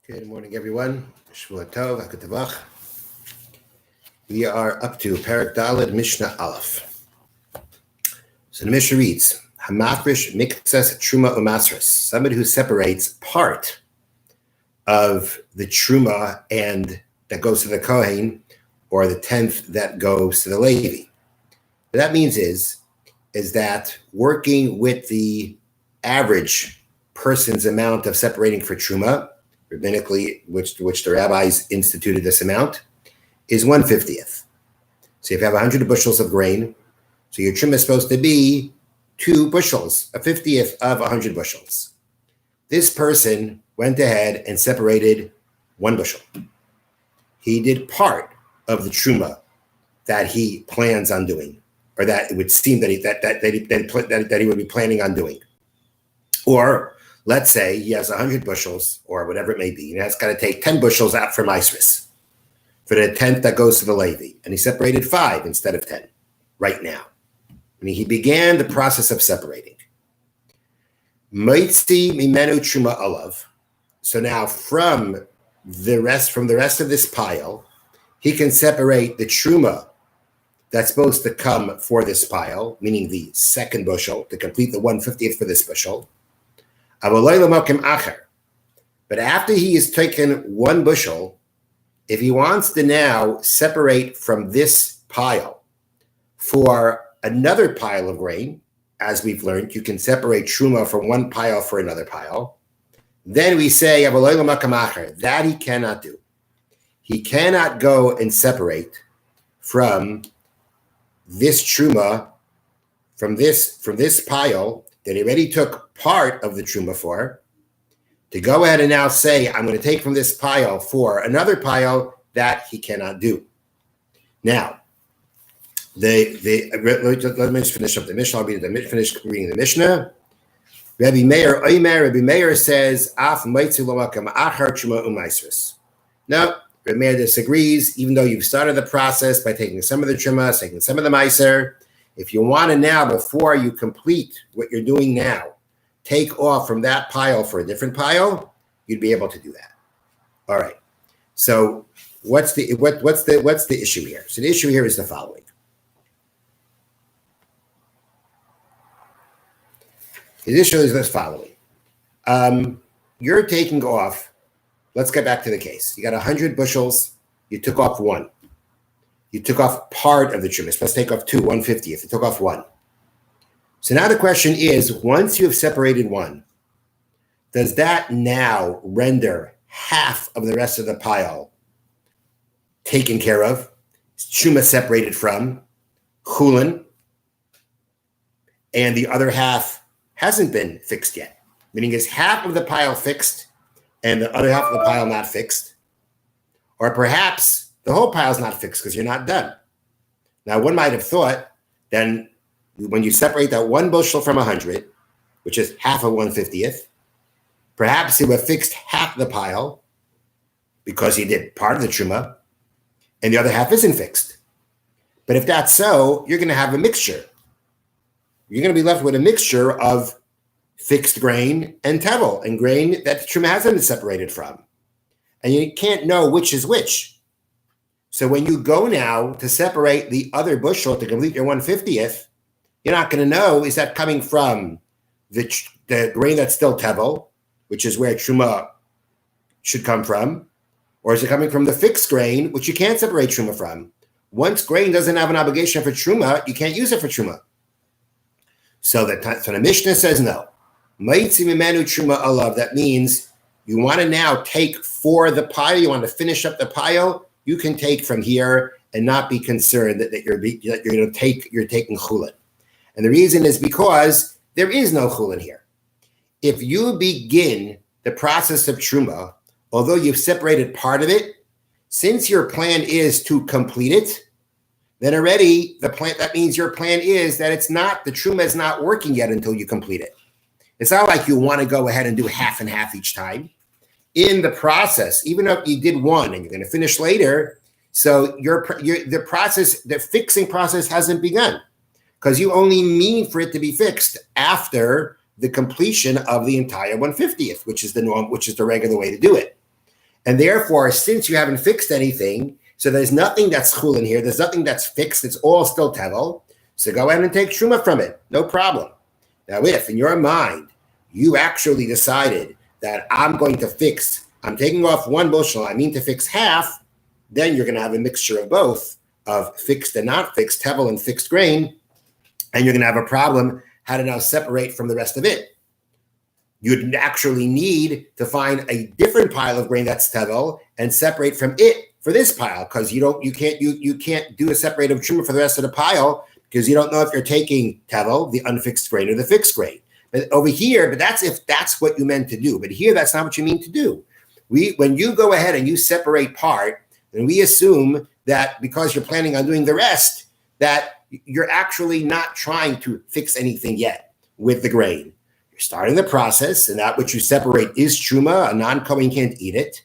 Good morning, everyone. Shvua Tov, HaKatavach. We are up to Parak Daled Mishna Aleph. So the Mishnah reads, Hamafrish Miktsas Truma Umasris, somebody who separates part of the Truma and that goes to the Kohen, or the 10th that goes to the Levi. What that means is that working with the average person's amount of separating for Truma, rabbinically, which the rabbis instituted this amount, is 1/50th. So if you have 100 bushels of grain, so your trim is supposed to be 2 bushels, a 50th of 100 bushels. This person went ahead and separated 1 bushel. He did part of the truma that he plans on doing, or that it would seem that he would be planning on doing. Or let's say he has 100 bushels or whatever it may be, and that's got to take 10 bushels out for Maisris, for the 10th that goes to the Levi. And he separated 5 instead of 10 right now. I mean, he began the process of separating. Moitzi mimenu truma alav. So now from the rest of this pile, he can separate the truma that's supposed to come for this pile, meaning the second bushel, to complete the 1/50th for this bushel. But after he has taken 1 bushel, if he wants to now separate from this pile for another pile of grain, as we've learned, you can separate truma from one pile for another pile. Then we say that he cannot do. He cannot go and separate from this truma, from this pile that he already took part of the truma for, to go ahead and now say, I'm going to take from this pile for another pile, that he cannot do. Now, let me just finish up the Mishnah. I'll finish reading the Mishnah. Rabbi Meir says, Af maitzu lo makam achar truma umaisris. No, Rabbi Meir disagrees, even though you've started the process by taking some of the truma, taking some of the meiser. If you want to now, before you complete what you're doing now, take off from that pile for a different pile, you'd be able to do that. All right. So what's the issue here? So the issue here is the following. The issue is this following. You're taking off, let's get back to the case. You got 100 bushels, you took off 1. You took off part of the trim. Let's take off 2, 1/50th. You took off 1. So now the question is, once you have separated 1, does that now render half of the rest of the pile taken care of? Truma separated from chulin, and the other half hasn't been fixed yet. Meaning, is half of the pile fixed and the other half of the pile not fixed? Or perhaps the whole pile is not fixed because you're not done. Now, one might have thought then when you separate that 1 bushel from 100, which is half of 1/50th, perhaps you have fixed half the pile because you did part of the truma, and the other half isn't fixed. But if that's so, you're going to have a mixture. You're going to be left with a mixture of fixed grain and tevel, and grain that the truma hasn't been separated from. And you can't know which is which. So when you go now to separate the other bushel to complete your 1/50th, you're not going to know, is that coming from the grain that's still tevel, which is where truma should come from, or is it coming from the fixed grain, which you can't separate truma from? Once grain doesn't have an obligation for truma, you can't use it for truma. So the Mishnah says no. Maitzi mimenu truma alav. That means you want to now take for the pile, you want to finish up the pile, you can take from here and not be concerned that you're taking chulin. And the reason is because there is no chulin here. If you begin the process of truma, although you've separated part of it, since your plan is to complete it, then already that means your plan is that the truma is not working yet until you complete it. It's not like you want to go ahead and do half and half each time. In the process, even if you did 1 and you're going to finish later, so the fixing process hasn't begun because you only mean for it to be fixed after the completion of the entire 1/50th, which is the norm, which is the regular way to do it. And therefore, since you haven't fixed anything, so there's nothing that's chul in here, there's nothing that's fixed, it's all still tevel, so go ahead and take truma from it, no problem. Now, if in your mind, you actually decided that I'm taking off one bushel, I mean to fix half, then you're going to have a mixture of both, of fixed and not fixed, tevel and fixed grain, and you're going to have a problem how to now separate from the rest of it. You'd actually need to find a different pile of grain that's tevel and separate from it for this pile, because you can't do a separate of truma for the rest of the pile because you don't know if you're taking tevel, the unfixed grain, or the fixed grain. But over here, but that's if that's what you meant to do. But here, that's not what you mean to do. When you go ahead and you separate part, then we assume that because you're planning on doing the rest, that you're actually not trying to fix anything yet with the grain. You're starting the process, and that which you separate is truma. A non-Kohen can't eat it.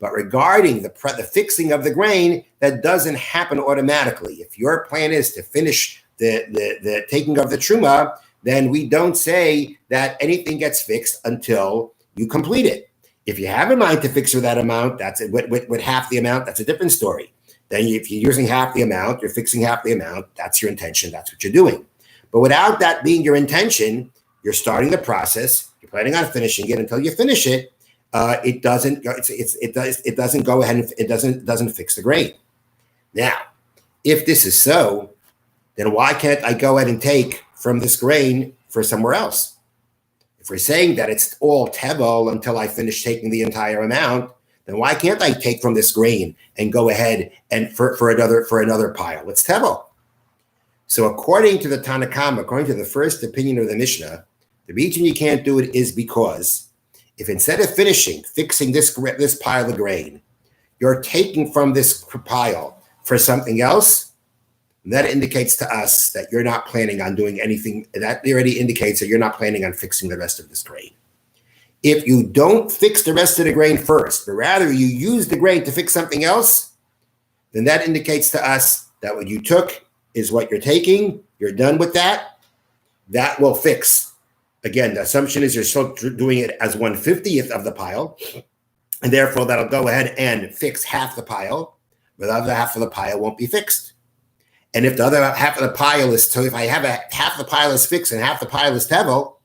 But regarding the fixing of the grain, that doesn't happen automatically. If your plan is to finish the taking of the truma, then we don't say that anything gets fixed until you complete it. If you have in mind to fix that amount, that's with half the amount, that's a different story. Then if you're using half the amount, you're fixing half the amount, that's your intention, that's what you're doing. But without that being your intention, you're starting the process, you're planning on finishing it. Until you finish it, it doesn't go ahead and it doesn't fix the grain. Now, if this is so, then why can't I go ahead and take from this grain for somewhere else? If we're saying that it's all tevel until I finish taking the entire amount, then why can't I take from this grain and go ahead and for another pile? It's tevel. So according to the Tanakama, according to the first opinion of the Mishnah, the reason you can't do it is because if instead of fixing this pile of grain, you're taking from this pile for something else, that indicates to us that you're not planning on doing anything. That already indicates that you're not planning on fixing the rest of this grain. If you don't fix the rest of the grain first, but rather you use the grain to fix something else, then that indicates to us that what you took is what you're taking. You're done with that. That will fix. Again, the assumption is you're still doing it as 1/50th of the pile, and therefore that'll go ahead and fix half the pile, but the other half of the pile won't be fixed. And if the other half of the pile is, so if I have half the pile is fixed and half the pile is tevel,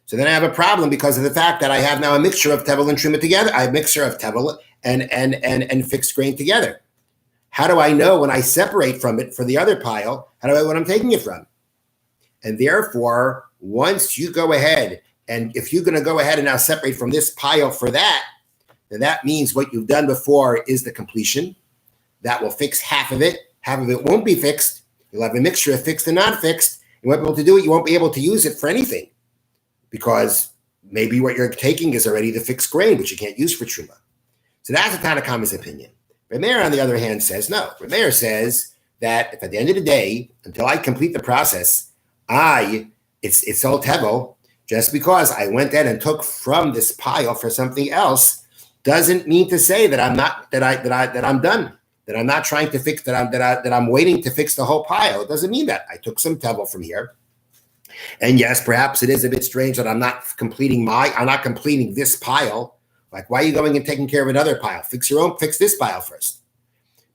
so then I have a problem because of the fact that I have now a mixture of tevel and truma together. I have a mixture of tevel and fixed grain together. How do I know when I separate from it for the other pile? How do I know what I'm taking it from? And therefore, once you go ahead, and if you're going to go ahead and now separate from this pile for that, then that means what you've done before is the completion. That will fix half of it. Half of it won't be fixed. You'll have a mixture of fixed and not fixed. You won't be able to do it. You won't be able to use it for anything because maybe what you're taking is already the fixed grain, which you can't use for truma. So that's a Tanakama's opinion. Rameir, on the other hand, says no. Rameir says that if at the end of the day, until I complete the process, it's all tevel. Just because I went in and took from this pile for something else doesn't mean to say that I'm not that I'm done. That I'm not trying to fix, that I'm waiting to fix the whole pile. It doesn't mean that. I took some tevel from here. And yes, perhaps it is a bit strange that I'm not completing this pile. Like, why are you going and taking care of another pile? Fix this pile first.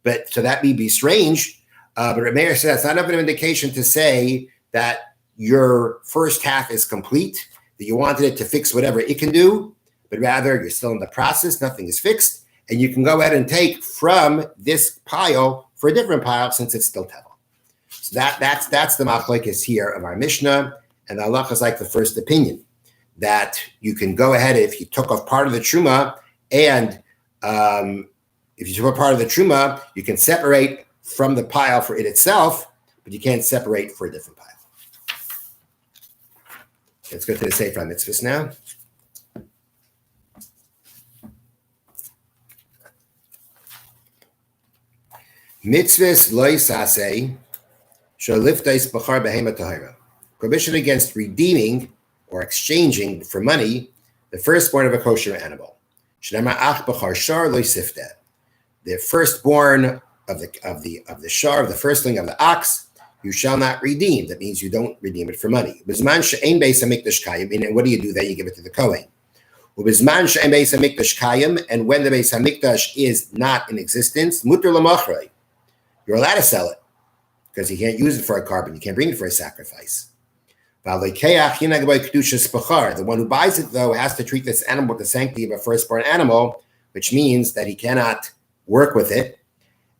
But so that may be strange. But Rameir said that's not enough of an indication to say that your first half is complete, that you wanted it to fix whatever it can do, but rather you're still in the process, nothing is fixed. And you can go ahead and take from this pile for a different pile since it's still tevel. So that's the machlokes here of our Mishnah, and the halacha is like the first opinion that you can go ahead if you took off part of the truma, and if you took off part of the truma, you can separate from the pile for it itself, but you can't separate for a different pile. Let's go to the Sefer HaMitzvot now. Mitzvahs loy saseh sholiftais b'char behema tahira. Prohibition against redeeming or exchanging for money the firstborn of a kosher animal. Shnema ach b'char shar loy sifteh. The firstborn of the shar, of the firstling of the ox, you shall not redeem. That means you don't redeem it for money. Bizman she'ein beis hamikdash kayim. And what do you do then? You give it to the Kohen. Ubizman she'em Beis HaMikdash kayim, and when the Beis HaMikdash is not in existence, muter l'machrei, you're allowed to sell it because you can't use it for a carbon. You can't bring it for a sacrifice. The one who buys it, though, has to treat this animal with the sanctity of a firstborn animal, which means that he cannot work with it,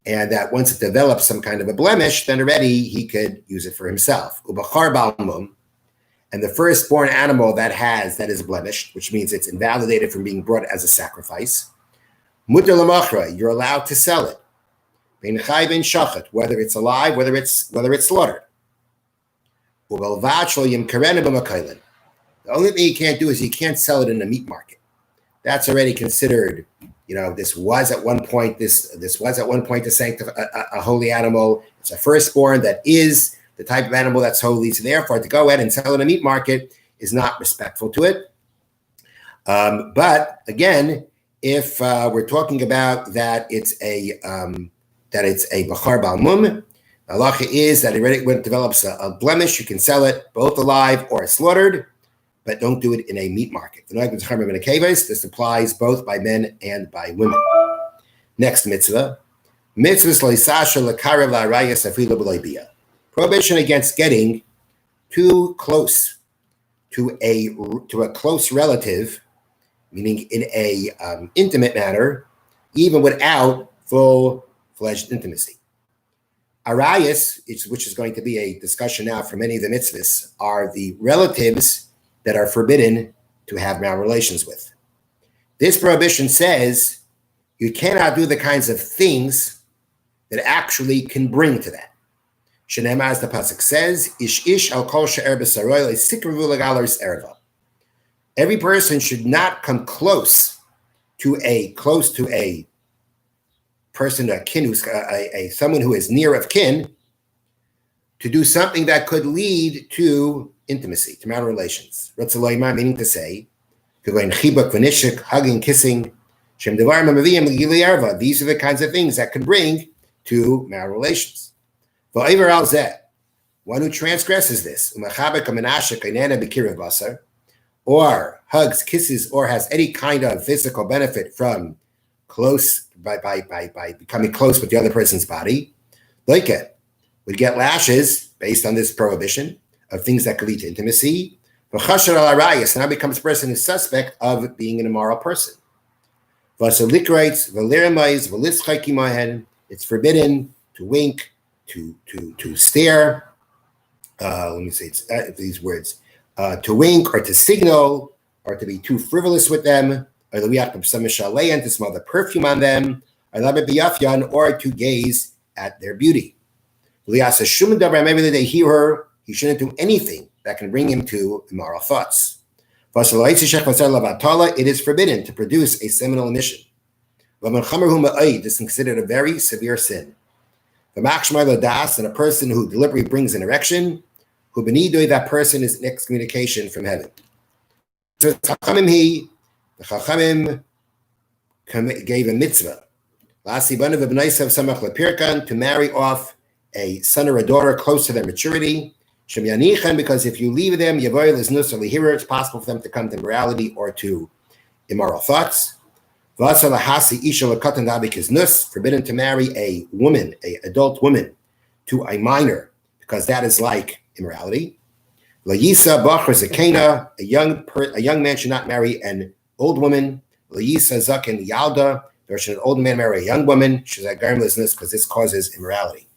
and that once it develops some kind of a blemish, then already he could use it for himself. And the firstborn animal that is blemished, which means it's invalidated from being brought as a sacrifice, muter l'machra, you're allowed to sell it. Ben chai ben shachat, whether it's alive, whether it's slaughtered. The only thing you can't do is you can't sell it in a meat market. That's already considered, this was at one point to sanctify a holy animal. It's a firstborn that is the type of animal that's holy. So therefore, to go ahead and sell it in a meat market is not respectful to it. But again, if we're talking about that it's a bachar bal mum, the halacha is that when it develops a blemish, you can sell it both alive or slaughtered, but don't do it in a meat market. This applies both by men and by women. Next mitzvah. Prohibition against getting too close to a close relative, meaning in a intimate manner, even without full-fledged intimacy. Arayas, which is going to be a discussion now for many of the mitzvahs, are the relatives that are forbidden to have marital relations with. This prohibition says you cannot do the kinds of things that actually can bring to that. Shenema, as the pasuk says, ish al kol she'er b'saroy le'sikru legalos erva. Every person should not come close to a person, a kin, who's someone who is near of kin, to do something that could lead to intimacy, to marital relations. Ratzaloyma, meaning to say, hugging, kissing. These are the kinds of things that can bring to marital relations. One who transgresses this, or hugs, kisses, or has any kind of physical benefit from by becoming close with the other person's body, like it would get lashes based on this prohibition of things that could lead to intimacy. Now becomes a person who's suspect of being an immoral person. It's forbidden to wink, to stare. Let me say these words: to wink or to signal or to be too frivolous with them, or to smell the perfume on them, or to gaze at their beauty. Maybe they hear her, he shouldn't do anything that can bring him to immoral thoughts. It is forbidden to produce a seminal emission. This is considered a very severe sin. And a person who deliberately brings an erection, that person is in excommunication from heaven. The Chachamim gave a mitzvah to marry off a son or a daughter close to their maturity, because if you leave them, it's possible for them to come to immorality or to immoral thoughts. Forbidden to marry a woman, an adult woman, to a minor, because that is like immorality. A young man should not marry an old woman. There should an old man marry a young woman, because this causes immorality.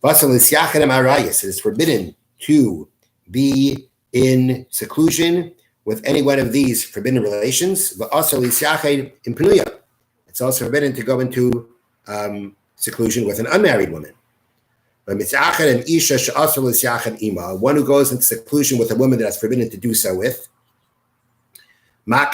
It is forbidden to be in seclusion with any one of these forbidden relations. It's also forbidden to go into seclusion with an unmarried woman. One who goes into seclusion with a woman that's forbidden to do so with. One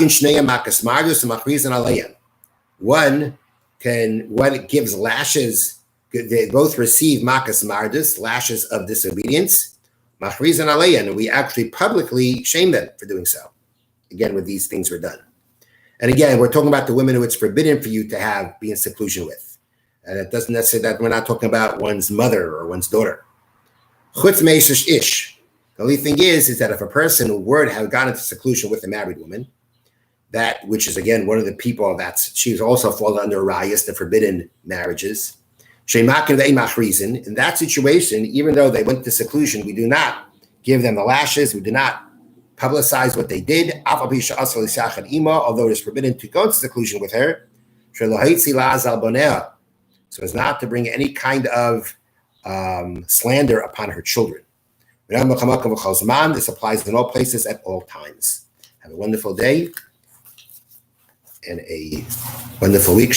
gives lashes. They both receive makas mardus, lashes of disobedience. And we actually publicly shame them for doing so. Again, when these things were done. And again, we're talking about the women who it's forbidden for you to be in seclusion with. And it doesn't necessarily that we're not talking about one's mother or one's daughter. The only thing is that if a person who were to have gone into seclusion with a married woman, that, which is again one of the people that's she's also fallen under rayas, the forbidden marriages. In that situation, even though they went to seclusion, we do not give them the lashes. We do not publicize what they did. Although it is forbidden to go to seclusion with her, so as not to bring any kind of slander upon her children. This applies in all places at all times. Have a wonderful day and a wonderful week.